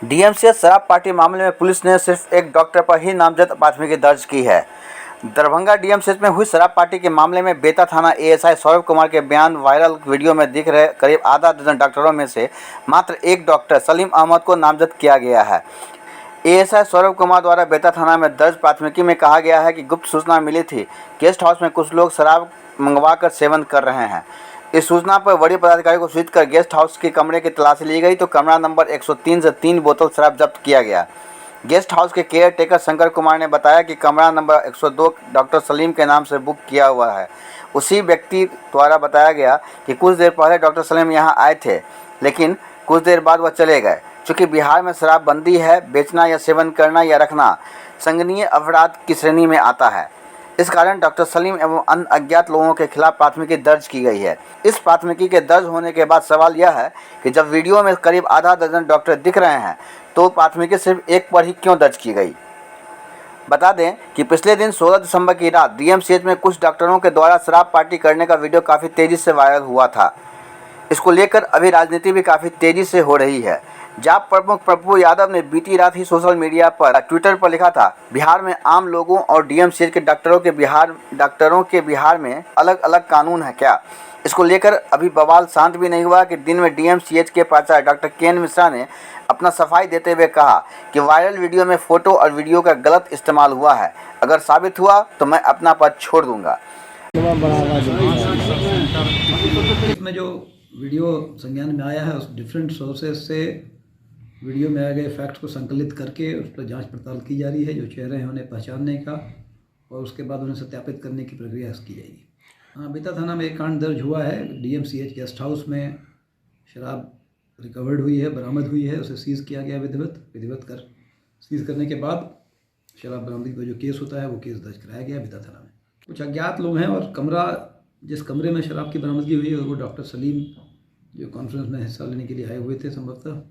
DMCH शराब party मामले में पुलिस ने सिर्फ एक डॉक्टर पर ही नामजद प्राथमिकी दर्ज की है। दरभंगा डीएमसीएच में हुई शराब पार्टी के मामले में बेता थाना एएसआई सौरभ कुमार के बयान वायरल वीडियो में दिख रहे करीब आधा दर्जन डॉक्टरों में से मात्र एक डॉक्टर सलीम अहमद को नामजद किया गया है। एएसआई सौरभ कुमार द्वारा बेता थाना में दर्ज प्राथमिकी में कहा गया है कि गुप्त सूचना मिली थी, गेस्ट हाउस में कुछ लोग शराब मंगवाकर सेवन कर रहे हैं। इस सूचना पर वरीय पदाधिकारी को सूचित कर गेस्ट हाउस के कमरे की तलाशी ली गई तो कमरा नंबर 103 से 3 बोतल शराब जब्त किया गया। गेस्ट हाउस के केयर टेकर शंकर कुमार ने बताया कि कमरा नंबर 102 डॉक्टर सलीम के नाम से बुक किया हुआ है। उसी व्यक्ति द्वारा बताया गया कि कुछ देर पहले डॉक्टर सलीम यहां आए थे, लेकिन कुछ देर बाद वह चले गए। चूँकि बिहार में शराब बंदी है, बेचना या सेवन करना या रखना संज्ञेय अपराध की श्रेणी में आता है। इस कारण डॉक्टर सलीम एवं अन्य अज्ञात लोगों के खिलाफ प्राथमिकी दर्ज की गई है। इस प्राथमिकी के दर्ज होने के बाद सवाल यह है कि जब वीडियो में करीब आधा दर्जन डॉक्टर दिख रहे हैं तो प्राथमिकी सिर्फ एक पर ही क्यों दर्ज की गई। बता दें कि पिछले दिन 16 दिसंबर की रात डीएमसीएच में कुछ डॉक्टरों के द्वारा शराब पार्टी करने का वीडियो काफ़ी तेज़ी से वायरल हुआ था। इसको लेकर अभी राजनीति भी काफ़ी तेज़ी से हो रही है। जाप प्रमुख प्रभु यादव ने बीती रात ही सोशल मीडिया पर ट्विटर पर लिखा था, बिहार में आम लोगों और डीएमसीएच के डॉक्टरों के बिहार में अलग अलग कानून है क्या। इसको लेकर अभी बवाल शांत भी नहीं हुआ कि दिन में डीएमसीएच के प्राचार्य डॉक्टर केएन मिश्रा ने अपना सफाई देते हुए कहा कि वायरल वीडियो में फोटो और वीडियो का गलत इस्तेमाल हुआ है। अगर साबित हुआ तो मैं अपना पद छोड़ दूंगा। इसमें जो वीडियो संज्ञान में आया है उस डिफरेंट सोर्सेज से वीडियो में आए गए फैक्ट्स को संकलित करके उस पर जांच पड़ताल की जा रही है। जो चेहरे हैं उन्हें पहचानने का और उसके बाद उन्हें सत्यापित करने की प्रक्रिया की जाएगी। हाँ, बेता थाना में एक कांड दर्ज हुआ है। डीएमसीएच गेस्ट हाउस में शराब रिकवर्ड हुई है, बरामद हुई है। उसे सीज़ किया गया विधिवत कर सीज़ करने के बाद शराब बरामदगी का जो केस होता है वो केस दर्ज कराया गया बेता थाना में। कुछ अज्ञात लोग हैं और जिस कमरे में शराब की बरामदगी हुई है वो डॉक्टर सलीम जो कॉन्फ्रेंस में हिस्सा लेने के लिए आए हुए थे संभवतः,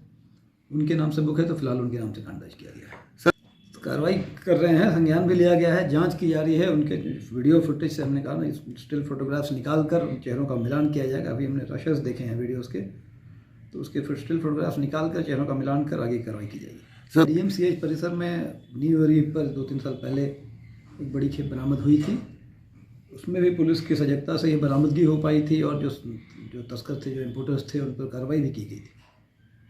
उनके नाम से बुक है, तो फिलहाल उनके नाम से कांड दर्ज किया गया है। कार्रवाई कर रहे हैं, संज्ञान भी लिया गया है, जांच की जा रही है। उनके वीडियो फुटेज से हमने कहा ना, स्टिल फोटोग्राफ्स निकाल कर उन चेहरों का मिलान किया जाएगा। अभी हमने रशेस देखे हैं वीडियोज़ के, तो उसके फिर स्टिल फोटोग्राफ्स निकाल कर चेहरों का मिलान कर आगे कार्रवाई की जाएगी। डीएमसीएच परिसर में न्यू ईयर पर 2-3 साल पहले एक बड़ी खेप बरामद हुई थी। उसमें भी पुलिस की सजगता से ये बरामदगी हो पाई थी और जो तस्कर थे, जो इम्पोर्टर्स थे, उन पर कार्रवाई भी की गई थी।